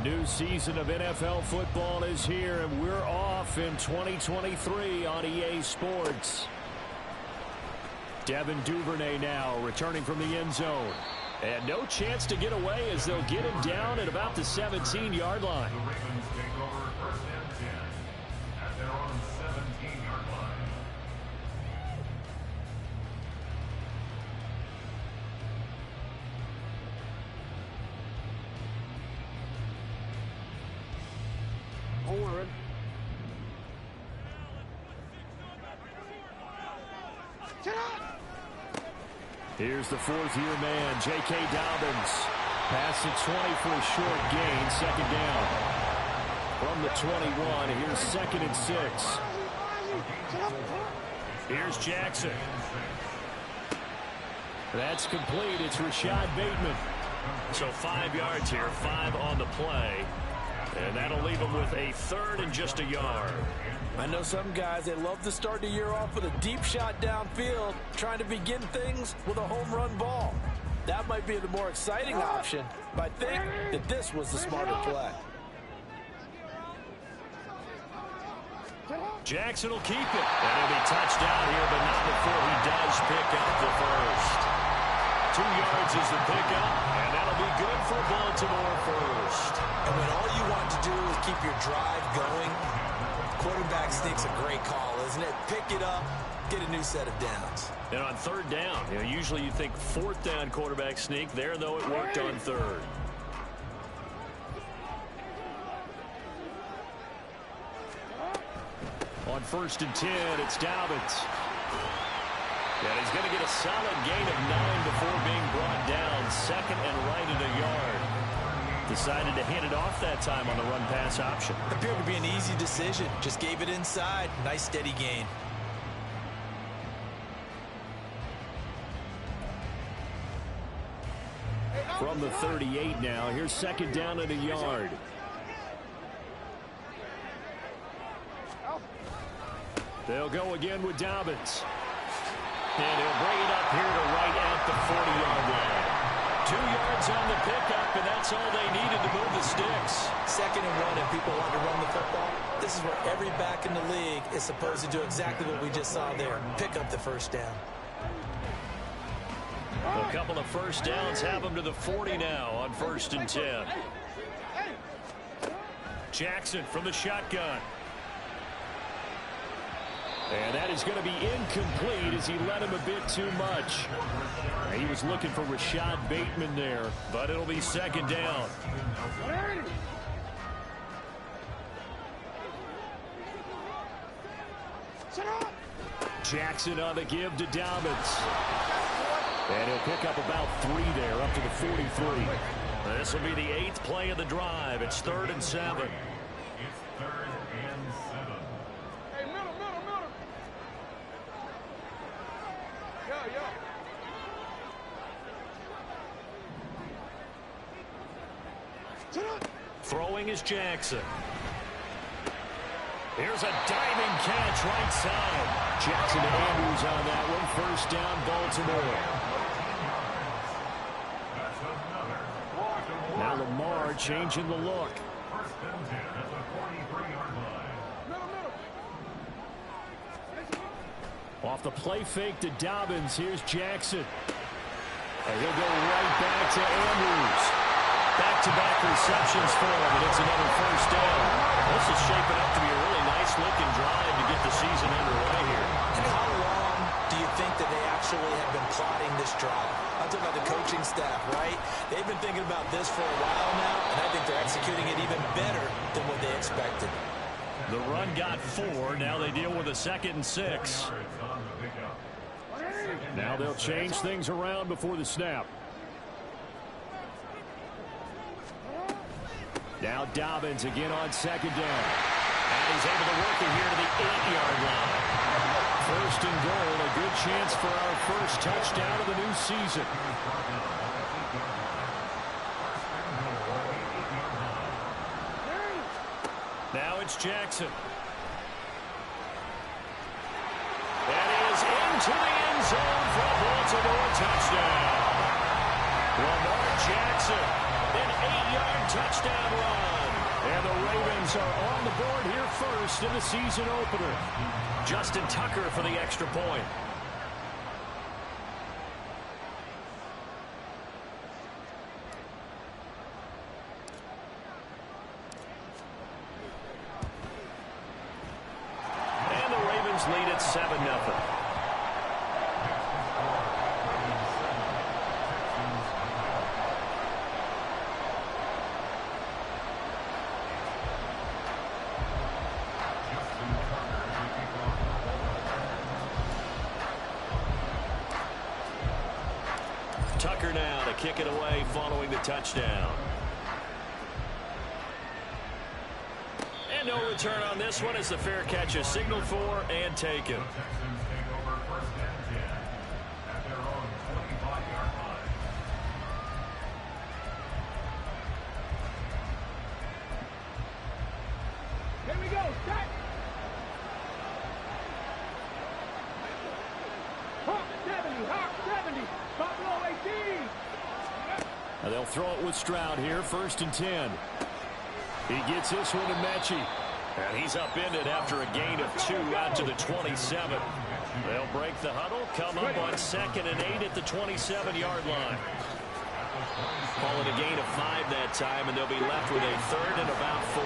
new season of NFL football is here, and we're off in 2023 on EA Sports. Devin Duvernay now returning from the end zone. And no chance to get away as they'll get him down at about the 17-yard line. The Ravens take over first and 10 at their own 17-yard line. Here's the fourth-year man, J.K. Dobbins. Pass at 20 for a short gain, second down. From the 21, here's second and 6. Here's Jackson. That's complete. It's Rashad Bateman. So 5 yards here, 5 on the play. And that'll leave him with a third and just a yard. I know some guys, they love to start the year off with a deep shot downfield, trying to begin things with a home run ball. That might be the more exciting option, but I think that this was the smarter play. Jackson will keep it. And he'll be touched out here, but not before he does pick up the first. 2 yards is the pickup, and that'll be good for Baltimore first. And when all you want to do is keep your drive going, quarterback sneak's a great call, isn't it? Pick it up, get a new set of downs. And on third down, usually you think fourth down quarterback sneak. There, though, it worked on third. On first and 10, it's Dobbins. And he's going to get a solid gain of 9 before being brought down. Second and right at a yard. Decided to hand it off that time on the run-pass option. Appeared to be an easy decision. Just gave it inside. Nice steady gain. From the 38 now, here's second down at a yard. They'll go again with Dobbins. And he'll bring it up here to right at the 40-yard line. 2 yards on the pickup, and that's all they needed to move the sticks. Second and 1, and people want to run the football. This is where every back in the league is supposed to do exactly what we just saw there. Pick up the first down. A couple of first downs have them to the 40 now on first and 10. Jackson from the shotgun. And that is going to be incomplete as he led him a bit too much. He was looking for Rashad Bateman there, but it'll be second down. Jackson on the give to Dobbins. And he'll pick up about 3 there, up to the 43. This will be the 8th play of the drive. It's 3rd and 7. It's 3rd and 7. Hey, middle. Throwing is Jackson. Here's a diving catch right side. Jackson and Andrews on that one. First down, Baltimore. Now Lamar changing the look. First and 10 at the 43-yard line. Off the play fake to Dobbins. Here's Jackson. And he'll go right back to Andrews. Back-to-back receptions for him, and it's another first down. This is shaping up to be a really nice-looking drive to get the season underway here. And how long do you think that they actually have been plotting this drive? I'm talking about the coaching staff, right? They've been thinking about this for a while now, and I think they're executing it even better than what they expected. The run got 4. Now they deal with a 2nd and 6. Now they'll change things around before the snap. Now Dobbins again on second down. And he's able to work it here to the 8-yard line. First and goal, a good chance for our first touchdown of the new season. Now it's Jackson. And he is into the end zone for a Baltimore touchdown. Lamar Jackson, an 8-yard touchdown run. And the Ravens are on the board here first in the season opener. Justin Tucker for the extra point. And the Ravens lead at 7-0. Tucker now to kick it away following the touchdown. And no return on this one as the fair catch is signaled for and taken. The Texans take over first and 10 at their own 25-yard line. Here we go. Set. Hawk 70. Hawk 70. Buffalo 18. And they'll throw it with Stroud here, first and 10. He gets this one to Mechie. And he's upended after a gain of 2 out to the 27. They'll break the huddle, come up on 2nd and 8 at the 27-yard line. Call it a gain of 5 that time, and they'll be left with a 3rd and about 4.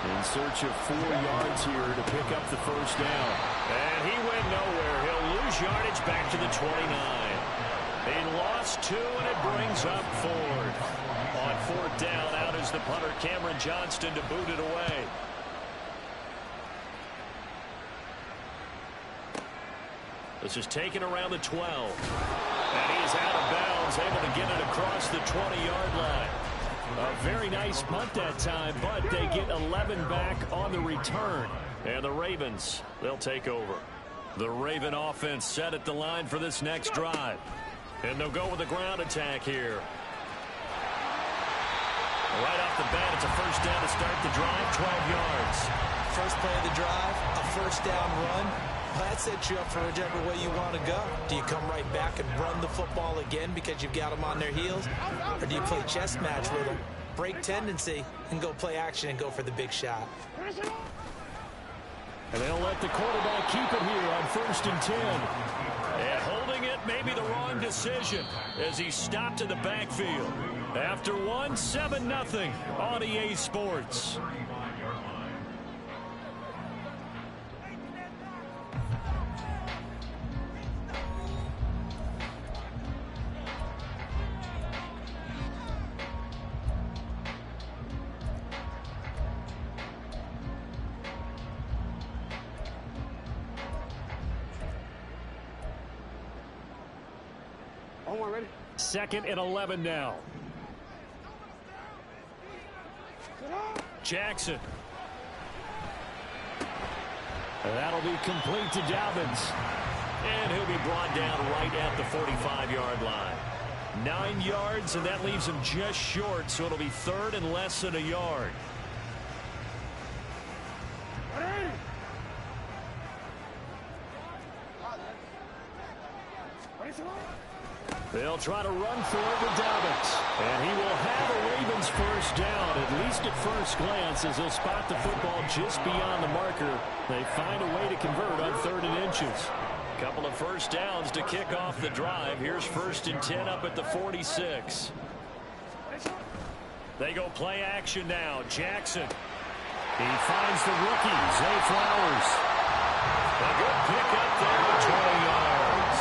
In search of 4 yards here to pick up the first down. And he went nowhere. He'll lose yardage back to the 29. He lost 2, and it brings up 4th. On 4th down, out is the punter, Cameron Johnston, to boot it away. This is taken around the 12. And he's out of bounds, able to get it across the 20-yard line. A very nice punt that time, but they get 11 back on the return. And the Ravens, they'll take over. The Raven offense set at the line for this next drive. And they'll go with a ground attack here. Right off the bat, it's a first down to start the drive, 12 yards. First play of the drive, a first down run. That sets you up for whichever way you want to go. Do you come right back and run the football again because you've got them on their heels? Or do you play chess match with them, break tendency, and go play action and go for the big shot? And they'll let the quarterback keep it here on first and 10. And holding it may be the wrong decision as he stopped in the backfield. After 7-0 on EA Sports. Ready? 2nd and 11 now. Jackson. That'll be complete to Dobbins. And he'll be brought down right at the 45-yard line. 9 yards, and that leaves him just short, so it'll be 3rd and less than a yard. They'll try to run for it with Dobbins. And he will have a Ravens first down, at least at first glance, as they'll spot the football just beyond the marker. They find a way to convert on 3rd and inches. Couple of first downs to kick off the drive. Here's first and 10 up at the 46. They go play action now. Jackson. He finds the rookie, Zay Flowers. A good pick up there at 20 yards.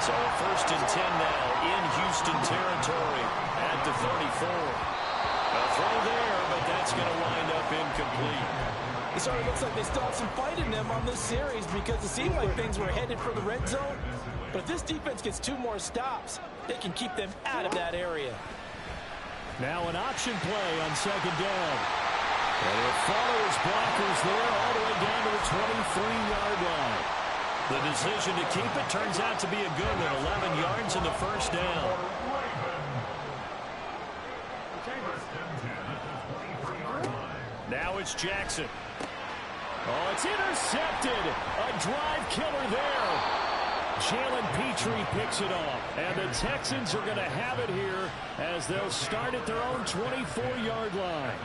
So first and 10 now in Houston territory at the 34. A throw there, but that's going to wind up incomplete. It sort of looks like they still have some fight in them on this series because it seemed like things were headed for the red zone. But if this defense gets 2 more stops, they can keep them out of that area. Now an option play on 2nd down. And he'll follow his blockers there all the way down to the 23-yard line. The decision to keep it turns out to be a good one. 11 yards in the first down. Now it's Jackson. Oh, it's intercepted. A drive killer there. Jalen Petrie picks it off. And the Texans are going to have it here as they'll start at their own 24-yard line.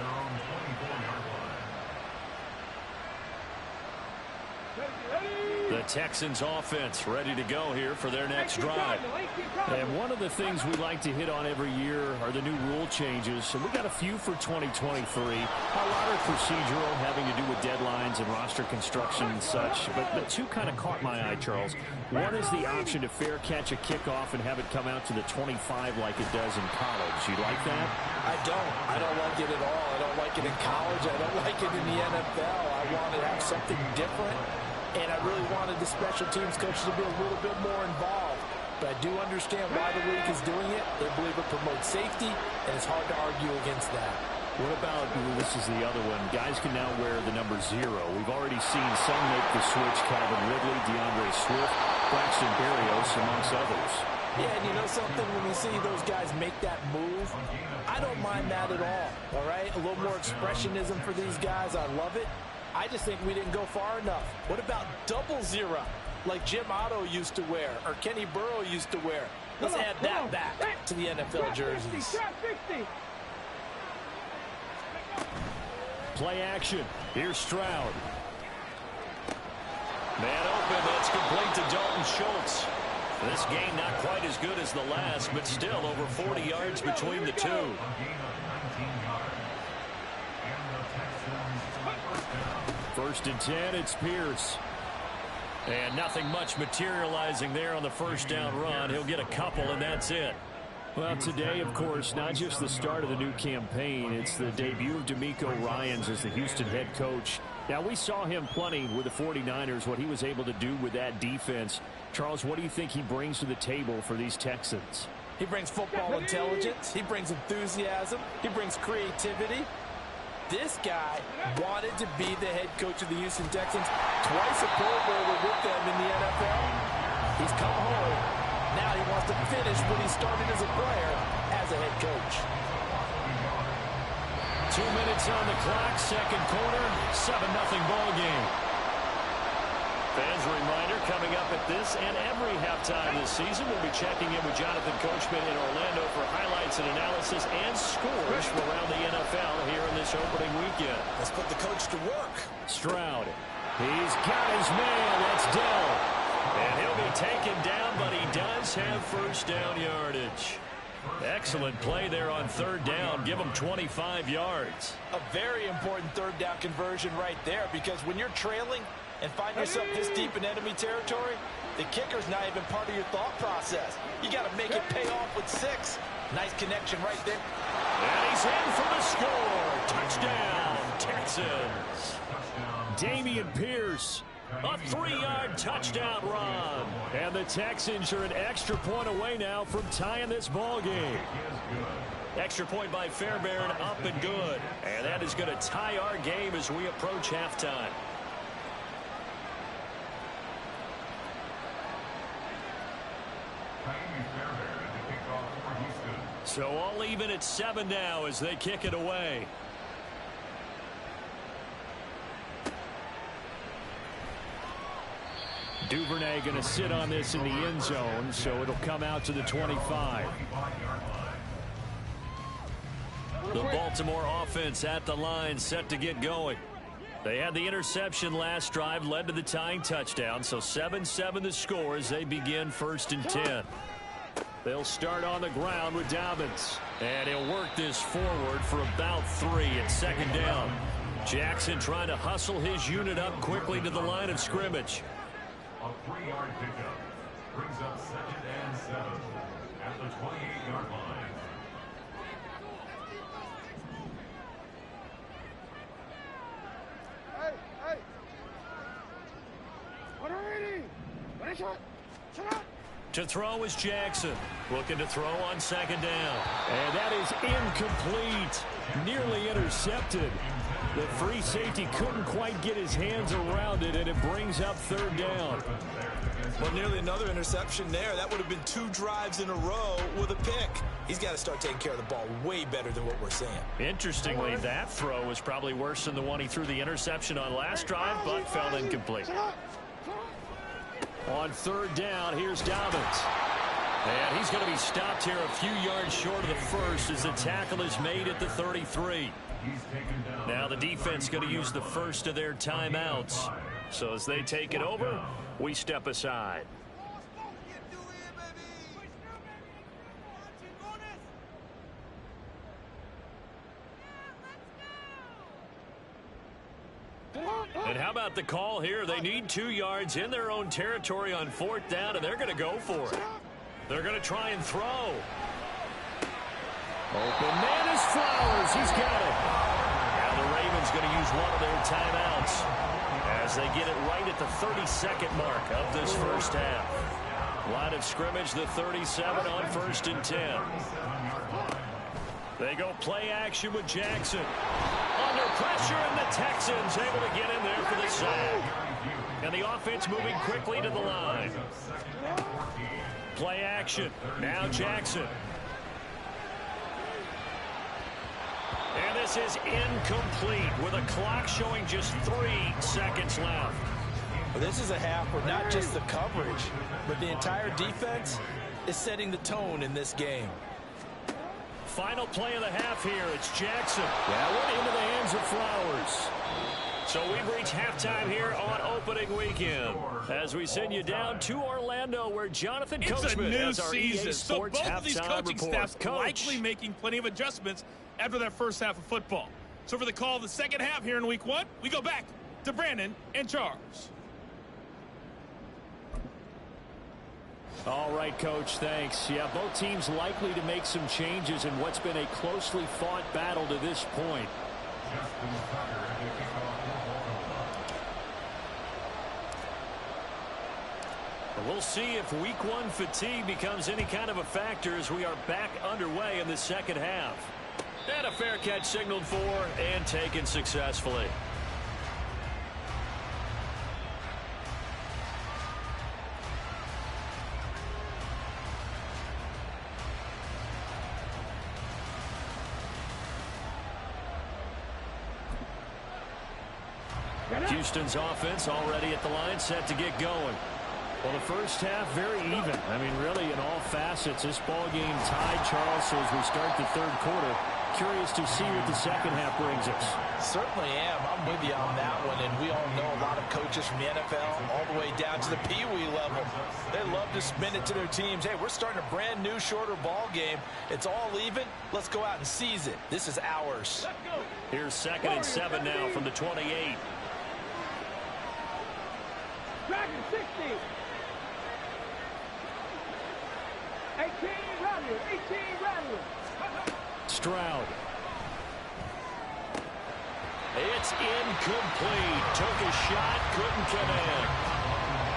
The Texans offense ready to go here for their next drive. And one of the things we like to hit on every year are the new rule changes. So we got a few for 2023. A lot are procedural, having to do with deadlines and roster construction and such. But the two kind of caught my eye, Charles. One is the option to fair catch a kickoff and have it come out to the 25 like it does in college. You like that? I don't like it at all. I don't like it in college. I don't like it in the NFL. I want to have something different. And I really wanted the special teams coaches to be a little bit more involved. But I do understand why the league is doing it. They believe it promotes safety, and it's hard to argue against that. What about, this is the other one, guys can now wear the number 0. We've already seen some make the switch, Calvin Ridley, DeAndre Swift, Braxton Berrios, amongst others. Yeah, and you know something, when we see those guys make that move, I don't mind that at all right? A little more expressionism for these guys, I love it. I just think we didn't go far enough. What about 00, like Jim Otto used to wear, or Kenny Burrow used to wear? Let's add that back to the NFL jerseys. Play action. Here's Stroud. Man open. That's complete to Dalton Schultz. This game not quite as good as the last, but still over 40 yards between the two. First and 10, it's Pierce. And nothing much materializing there on the first down run. He'll get a couple, and that's it. Well, today, of course, not just the start of the new campaign. It's the debut of DeMeco Ryans as the Houston head coach. Now, we saw him plenty with the 49ers, what he was able to do with that defense. Charles, what do you think he brings to the table for these Texans? He brings football intelligence. He brings enthusiasm. He brings creativity. This guy wanted to be the head coach of the Houston Texans. Twice a Pro Bowler with them in the NFL. He's come home. Now he wants to finish what he started as a player as a head coach. 2 minutes on the clock, second quarter, 7-0 ball game. Fans reminder coming up at this and every halftime this season. We'll be checking in with Jonathan Coachman in Orlando for highlights and analysis and scores from around the NFL here in this opening weekend. Let's put the coach to work. Stroud. He's got his man. That's Dell. And he'll be taken down, but he does have first down yardage. Excellent play there on third down. Give him 25 yards. A very important third down conversion right there, because when you're trailing and find yourself this deep in enemy territory, the kicker's not even part of your thought process. You got to make it pay off with 6. Nice connection right there. And he's in for the score. Touchdown, Texans. Dameon Pierce, a 3-yard touchdown run. And the Texans are an extra point away now from tying this ball game. Extra point by Fairbairn, up and good. And that is going to tie our game as we approach halftime. So all even at 7 now as they kick it away. Duvernay going to sit on this in the end zone, so it'll come out to the 25. The Baltimore offense at the line, set to get going. They had the interception last drive, led to the tying touchdown, so 7-7 the score as they begin first and 10. They'll start on the ground with Dobbins. And he'll work this forward for about 3 at second down. Jackson trying to hustle his unit up quickly to the line of scrimmage. A 3-yard pickup brings up 2nd and 7 at the 28-yard line. Hey! What are you? What is it? Shut up! To throw is Jackson. Looking to throw on second down. And that is incomplete. Nearly intercepted. The free safety couldn't quite get his hands around it, and it brings up third down. Well, nearly another interception there. That would have been 2 drives in a row with a pick. He's got to start taking care of the ball way better than what we're seeing. Interestingly, that throw was probably worse than the one he threw the interception on last drive, but fell incomplete. On third down, here's Dobbins. And he's going to be stopped here a few yards short of the first as the tackle is made at the 33. Now the defense going to use the first of their timeouts. So as they take it over, we step aside. And how about the call here? They need 2 yards in their own territory on fourth down, and they're going to go for it. They're going to try and throw. Open man is Flowers. He's got it. Now the Ravens going to use one of their timeouts as they get it right at the 32nd mark of this first half. Line of scrimmage, the 37 on 1st and 10. They go play action with Jackson. Under pressure, and the Texans able to get in there for the sack. And the offense moving quickly to the line. Play action. Now Jackson. And this is incomplete with a clock showing just 3 seconds left. Well, this is a half where not just the coverage, but the entire defense is setting the tone in this game. Final play of the half here. It's Jackson. That went into the hands of Flowers. So we've reached halftime here on opening weekend as we send you down to Orlando where Jonathan Coachman has our EA Sports so both of these coaching report. staffs likely making plenty of adjustments after that first half of football. So for the call of the second half here in week 1, we go back to Brandon and Charles. All right, Coach, thanks. Yeah, both teams likely to make some changes in what's been a closely fought battle to this point. We'll see if week 1 fatigue becomes any kind of a factor as we are back underway in the second half. And a fair catch signaled for and taken successfully. Houston's offense already at the line, set to get going. Well, the first half, very even. I mean, really, in all facets, this ball game tied, Charles. So as we start the third quarter, curious to see what the second half brings us. Certainly am. I'm with you on that one. And we all know a lot of coaches from the NFL all the way down to the Pee-wee level. They love to spin it to their teams. Hey, we're starting a brand new, shorter ball game. It's all even. Let's go out and seize it. This is ours. Here's 2nd and 7 now from the 28. Dragon 60. 18 Rattler. 18 Rattler. Stroud. It's incomplete. Took a shot, couldn't connect.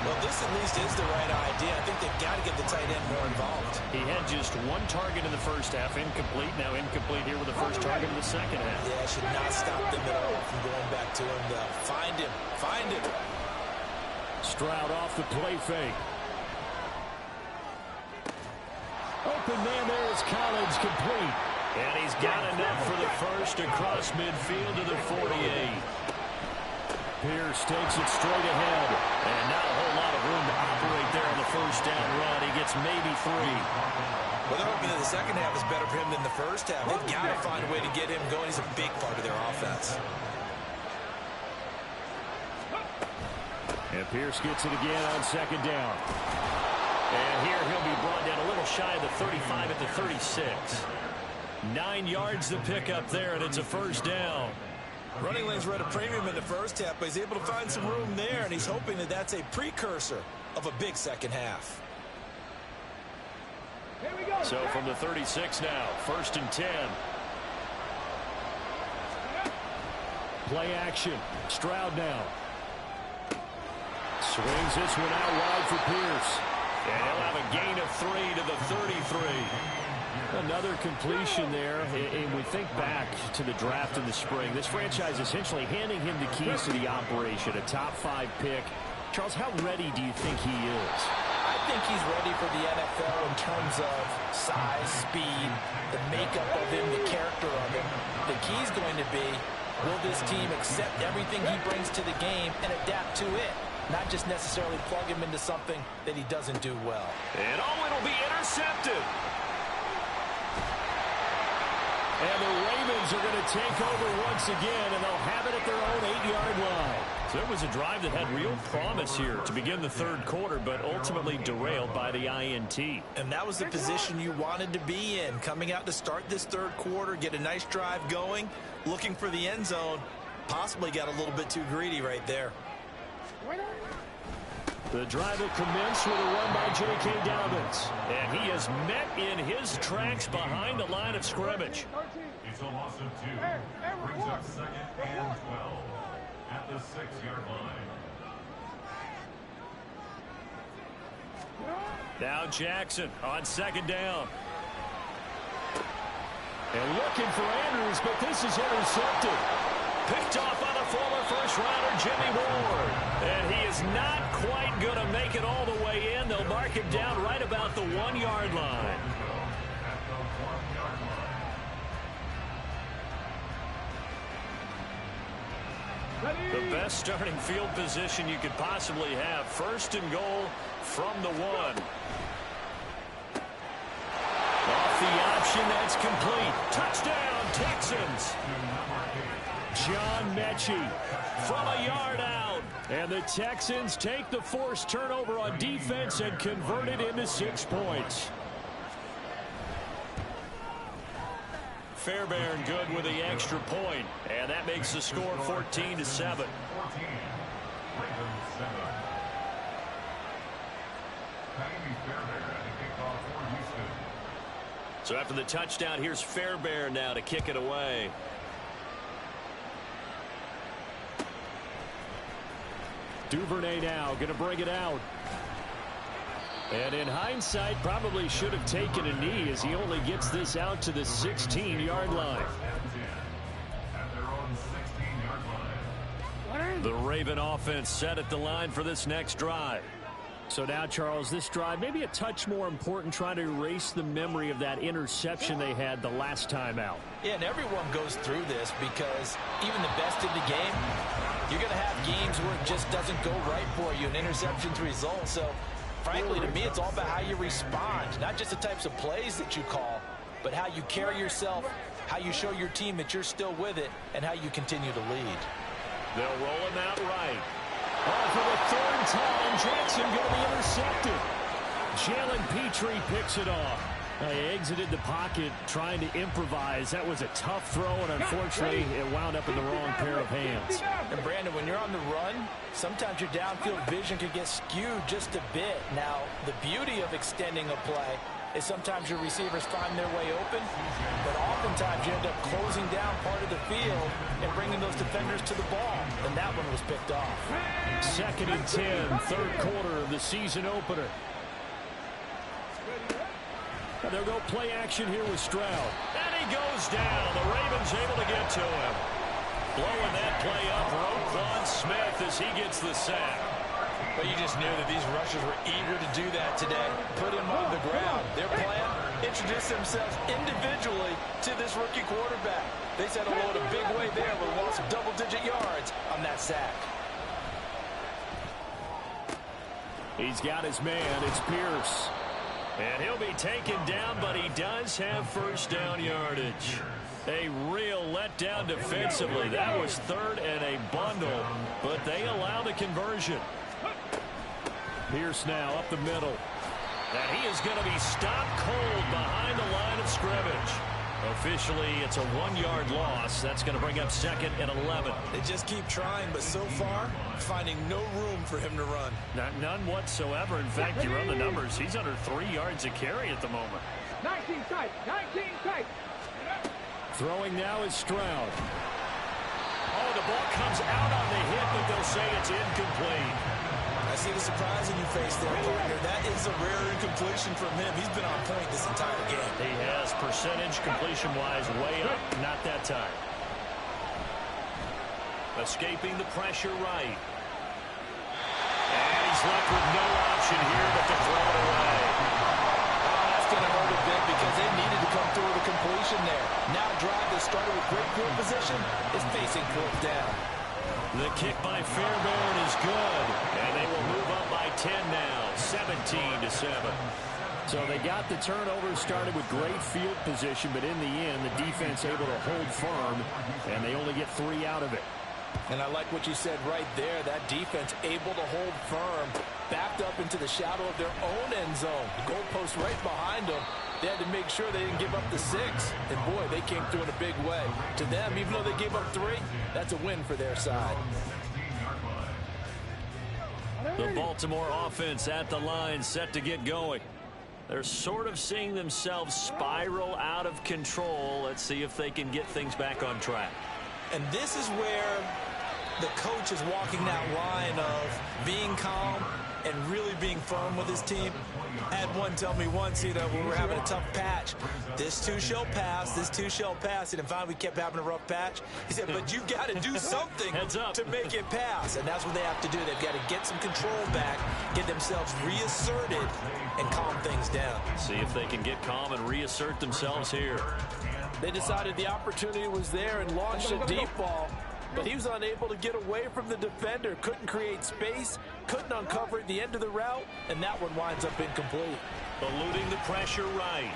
Well, this at least is the right idea. I think they've got to get the tight end more involved. He had just 1 target in the first half, incomplete. Now incomplete here with the first target in the second half. Yeah, should not stop them at all from going back to him, though. Find him. Find him. Stroud off the play fake. Open man there is Collins, complete. And he's got enough for the first across midfield to the 48. Pierce takes it straight ahead. And not a whole lot of room to operate there on the first down run. He gets maybe 3. Well, they're hoping that the second half is better for him than the first half. They've got to find a way to get him going. He's a big part of their offense. And Pierce gets it again on 2nd down. And here he'll be brought down a little shy of the 35 at the 36. 9 yards to pick up there, and it's a first down. Running lanes were at a premium in the first half, but he's able to find some room there, and he's hoping that that's a precursor of a big second half. Here we go. So from the 36 now, 1st and 10. Play action. Stroud now. Swings this one out wide for Pierce. And he'll have a gain of 3 to the 33. Another completion there. And we think back to the draft in the spring. This franchise essentially handing him the keys to the operation. A top 5 pick. Charles, how ready do you think he is? I think he's ready for the NFL in terms of size, speed, the makeup of him, the character of him. The key's going to be, will this team accept everything he brings to the game and adapt to it? not just necessarily plug him into something that he doesn't do well. And it'll be intercepted. And the Ravens are going to take over once again, and they'll have it at their own 8-yard line. So it was a drive that had real promise here to begin the third quarter, but ultimately derailed by the INT. And that was the position you wanted to be in, coming out to start this third quarter, get a nice drive going, looking for the end zone. Possibly got a little bit too greedy right there. The drive will commence with a run by J.K. Dobbins. And he is met in his tracks behind the line of scrimmage. It's a loss of 2. Brings up second and 12 at the 6-yard line. Now Jackson on second down. And looking for Andrews, but this is intercepted. Picked off by the former first-rounder Jimmy Ward. And he is not quite going to make it all the way in. They'll mark him down right about the 1-yard line. The best starting field position you could possibly have. First and goal from the 1. Off the option, that's complete. Touchdown, Texans. John Mechie from a yard out. And the Texans take the forced turnover on defense and convert it into 6 points. Fairbairn good with the extra point, and that makes the score 14-7. So after the touchdown, here's Fairbairn now to kick it away. Duvernay now going to bring it out. And in hindsight, probably should have taken a knee as he only gets this out to the 16-yard line. The Raven offense set at the line for this next drive. So now, Charles, this drive maybe a touch more important, trying to erase the memory of that interception they had the last time out. Yeah, and everyone goes through this because even the best in the game, you're going to have games where it just doesn't go right for you, and interceptions result. So, frankly, to me, it's all about how you respond, not just the types of plays that you call, but how you carry yourself, how you show your team that you're still with it, and how you continue to lead. They'll roll him out right. Oh, for the third time, Jackson going to be intercepted. Jalen Petrie picks it off. He exited the pocket trying to improvise. That was a tough throw, and unfortunately, it wound up in the wrong pair of hands. And, Brandon, when you're on the run, sometimes your downfield vision could get skewed just a bit. Now, the beauty of extending a play is sometimes your receivers find their way open, but oftentimes you end up closing down part of the field and bringing those defenders to the ball, and that one was picked off. 2nd and 10, third quarter of the season opener. And they'll go play action here with Stroud. And he goes down. The Ravens able to get to him. Blowing that play up, Roquan Smith as he gets the sack. But you just knew that these rushers were eager to do that today. Put him on the ground. Their plan, introduce themselves individually to this rookie quarterback. They said hello in a big way there with a loss of double-digit yards on that sack. He's got his man. It's Pierce. And he'll be taken down, but he does have first down yardage. A real letdown defensively. That was 3rd and a bundle, but they allow the conversion. Pierce now up the middle. And he is going to be stopped cold behind the line of scrimmage. Officially, it's a 1-yard loss. That's going to bring up 2nd and 11. They just keep trying, but so far, finding no room for him to run. None whatsoever. In fact, you run the numbers. He's under 3 yards a carry at the moment. 19 tight, 19 tight. Throwing now is Stroud. Oh, the ball comes out on the hit, but they'll say it's incomplete. I see the surprise in your face there, partner. That is a rare incompletion from him. He's been on point this entire game. He has, percentage completion-wise way up. Not that time. Escaping the pressure right. And he's left with no option here but to throw it away. That's going to hurt a bit because they needed to come through with a completion there. Now a drive that started with great field position is facing 4th down. The kick by Fairbairn is good, and they will move up by 10 now, 17-7. So they got the turnover started with great field position, but in the end, the defense able to hold firm, and they only get 3 out of it. And I like what you said right there. That defense able to hold firm, backed up into the shadow of their own end zone. The goalpost right behind them. They had to make sure they didn't give up the 6. And, boy, they came through in a big way. To them, even though they gave up 3, that's a win for their side. The Baltimore offense at the line, set to get going. They're sort of seeing themselves spiral out of control. Let's see if they can get things back on track. And this is where the coach is walking that line of being calm and really being firm with his team. I had one tell me once, when we were having a tough patch, this too shall pass, this too shall pass. And finally we kept having a rough patch. He said, but you've got to do something to make it pass. And that's what they have to do. They've got to get some control back, get themselves reasserted, and calm things down. See if they can get calm and reassert themselves here. They decided the opportunity was there and launched a deep ball, but he was unable to get away from the defender, couldn't create space, couldn't uncover at the end of the route, and that one winds up incomplete. Eluding the pressure right.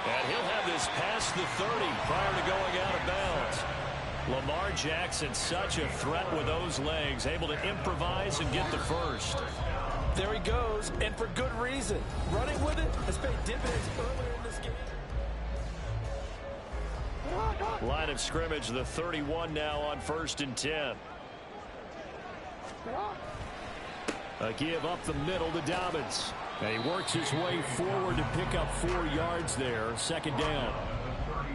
And he'll have this past the 30 prior to going out of bounds. Lamar Jackson, such a threat with those legs, able to improvise and get the first. There he goes, and for good reason. Running with it has paid dividends earlier in this game. Line of scrimmage, the 31 now on 1st and 10. A give up the middle to Dobbins. And he works his way forward to pick up 4 yards there, 2nd down.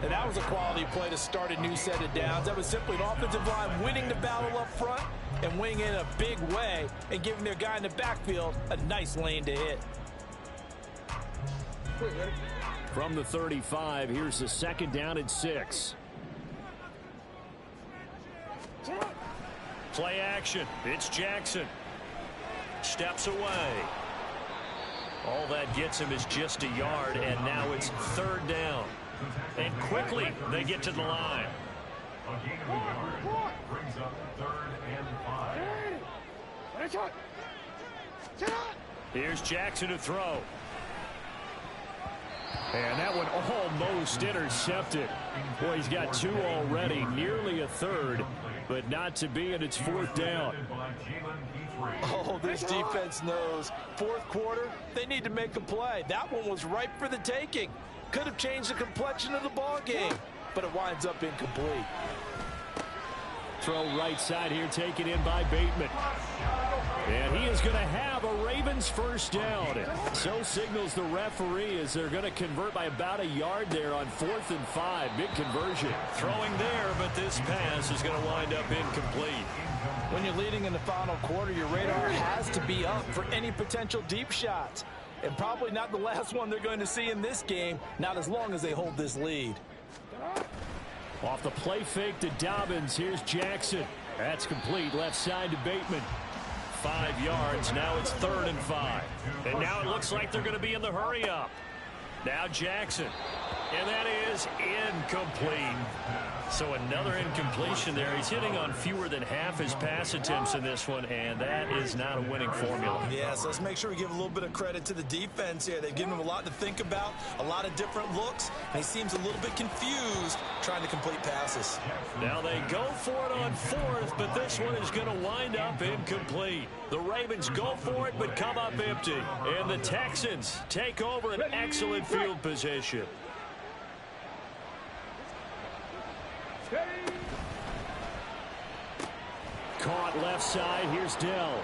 And that was a quality play to start a new set of downs. That was simply an offensive line winning the battle up front and winning in a big way and giving their guy in the backfield a nice lane to hit. From the 35, here's the 2nd down and 6. Play action. It's Jackson. Steps away. All that gets him is just a yard, and now it's 3rd down. And quickly, they get to the line. A gain of a yard brings up 3rd and 5. Here's Jackson to throw. And that one almost intercepted. Boy, he's got 2 already, nearly a 3rd, but not to be, and it's 4th down. Oh, this defense knows. 4th quarter, they need to make a play. That one was ripe for the taking. Could have changed the complexion of the ball game, but it winds up incomplete. Throw right side here, taken in by Bateman. And he is going to have a Ravens 1st down. So signals the referee as they're going to convert by about a yard there on 4th and 5. Big conversion. Throwing there, but this pass is going to wind up incomplete. When you're leading in the final quarter, your radar has to be up for any potential deep shots. And probably not the last one they're going to see in this game, not as long as they hold this lead. Off the play fake to Dobbins, here's Jackson. That's complete, left side to Bateman. 5 yards, now it's 3rd and 5. And now it looks like they're going to be in the hurry up. Now Jackson. And that is incomplete. So another incompletion there. He's hitting on fewer than half his pass attempts in this one, and that is not a winning formula. Yeah, so let's make sure we give a little bit of credit to the defense here. They've given him a lot to think about, a lot of different looks, and he seems a little bit confused trying to complete passes. Now they go for it on 4th, but this one is going to wind up incomplete. The Ravens go for it, but come up empty. And the Texans take over an excellent field position. Caught left side. Here's Dell.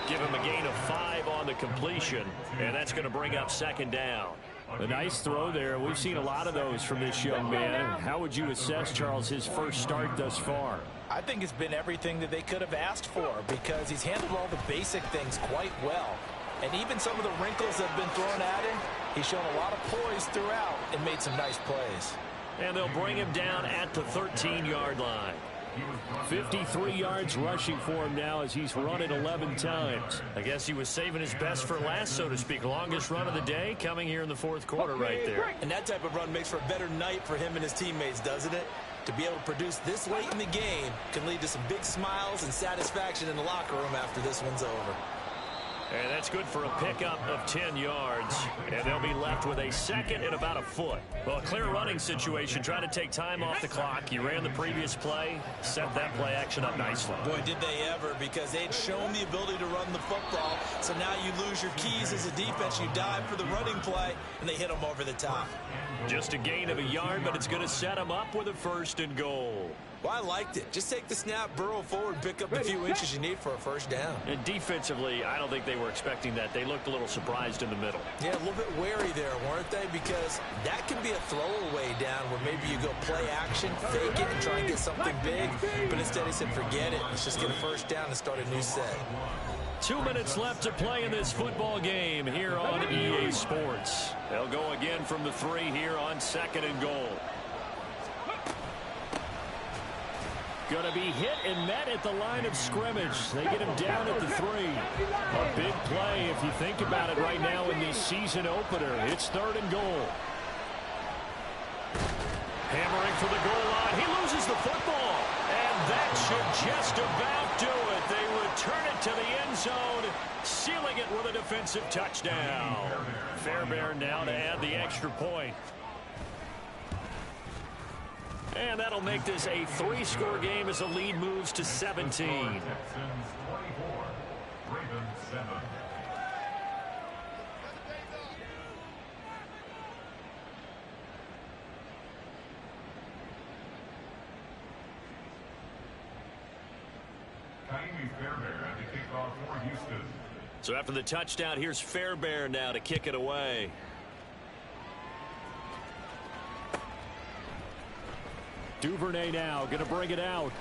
Give him a gain of 5 on the completion, and that's going to bring up 2nd down. A nice throw there. We've seen a lot of those from this young man. How would you assess, Charles, his first start thus far? I think it's been everything that they could have asked for because he's handled all the basic things quite well. And even some of the wrinkles that have been thrown at him, he's shown a lot of poise throughout and made some nice plays. And they'll bring him down at the 13-yard line. 53 yards rushing for him now as he's run it 11 times. I guess he was saving his best for last, so to speak. Longest run of the day coming here in the 4th quarter right there. And that type of run makes for a better night for him and his teammates, doesn't it? to be able to produce this late in the game can lead to some big smiles and satisfaction in the locker room after this one's over. And that's good for a pickup of 10 yards. And they'll be left with a second and about a foot. Well, a clear running situation, trying to take time off the clock. You ran the previous play, set that play action up nicely. Boy, did they ever, because they'd shown the ability to run the football. So now you lose your keys as a defense. You dive for the running play, and they hit them over the top. Just a gain of a yard, but it's going to set them up with a 1st and goal. Well, I liked it. Just take the snap, burrow forward, pick up the few inches you need for a 1st down. And defensively, I don't think they were expecting that. They looked a little surprised in the middle. Yeah, a little bit wary there, weren't they? Because that can be a throwaway down where maybe you go play action, fake it, and try and get something big. But instead he said, forget it. Let's just get a 1st down and start a new set. 2 minutes left to play in this football game here on EA Sports. They'll go again from the 3 here on 2nd and goal. Going to be hit and met at the line of scrimmage. They get him down at the 3. A big play if you think about it right now in the season opener. It's 3rd and goal. Hammering for the goal line. He loses the football. And that should just about do it. They return it to the end zone, sealing it with a defensive touchdown. Fairbairn now to add the extra point. And that'll make this a 3-score game as the lead moves to 17. Texans 24, Ravens 7. Fairbairn to kick off for Houston. So after the touchdown, here's Fairbairn now to kick it away. Duvernay now going to bring it out.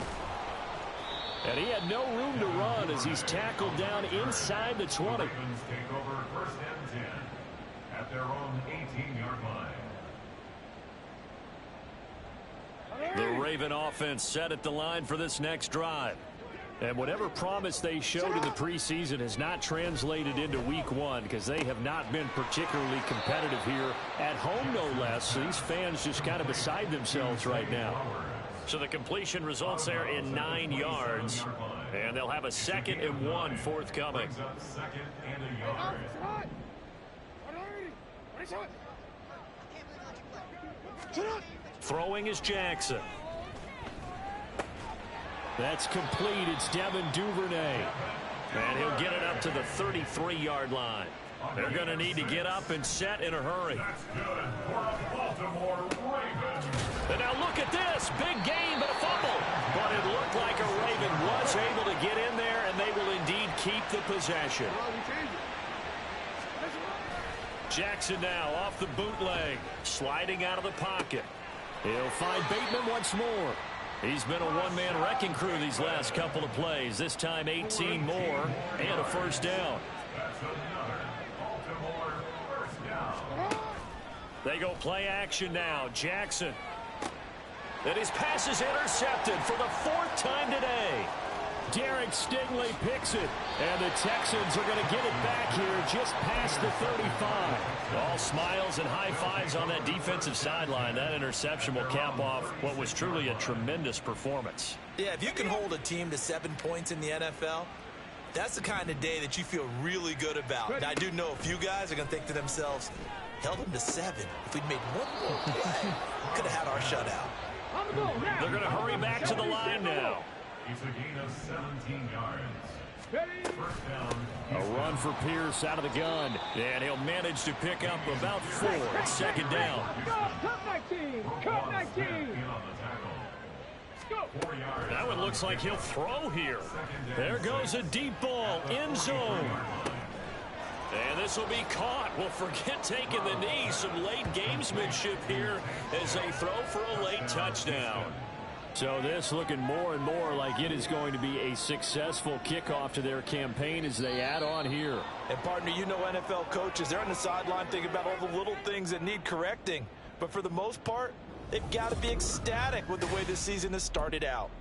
And he had no room to run as he's tackled down inside the 20. Ravens take over 1st and 10 at their own 18-yard line. The Raven offense set at the line for this next drive. And whatever promise they showed in the preseason has not translated into week 1 because they have not been particularly competitive here at home, no less. These fans just kind of beside themselves right now. So the completion results there in 9 yards. And they'll have a 2nd and 1 forthcoming. Second and a yard. Throwing is Jackson. That's complete. It's Devin Duvernay. And he'll get it up to the 33-yard line. They're going to need to get up and set in a hurry. That's good for a Baltimore Ravens. And now look at this. Big gain, but a fumble. But it looked like a Raven was able to get in there, and they will indeed keep the possession. Jackson now off the bootleg, sliding out of the pocket. He'll find Bateman once more. He's been a one-man wrecking crew these last couple of plays. This time 18 more and a 1st down. That's another Baltimore 1st down. They go play action now. Jackson. And his pass is intercepted for the 4th time today. Derek Stingley picks it. And the Texans are going to get it back here just past the 35. All smiles and high fives on that defensive sideline. That interception will cap off what was truly a tremendous performance. Yeah, if you can hold a team to 7 points in the NFL, that's the kind of day that you feel really good about. And I do know a few guys are going to think to themselves, held them to 7. If we'd made one more play, could have had our shutout. They're going to hurry back to the line now. It's a gain of 17 yards. 1st down. A run for Pierce out of the gun. And he'll manage to pick up about 4. It's 2nd down. Cut 19! Cut 19! That one looks like he'll throw here. There goes a deep ball, end zone. And this will be caught. Well, forget taking the knee. Some late gamesmanship here as they throw for a late touchdown. So this looking more and more like it is going to be a successful kickoff to their campaign as they add on here. And partner, you know NFL coaches, they're on the sideline thinking about all the little things that need correcting. But for the most part, they've got to be ecstatic with the way this season has started out.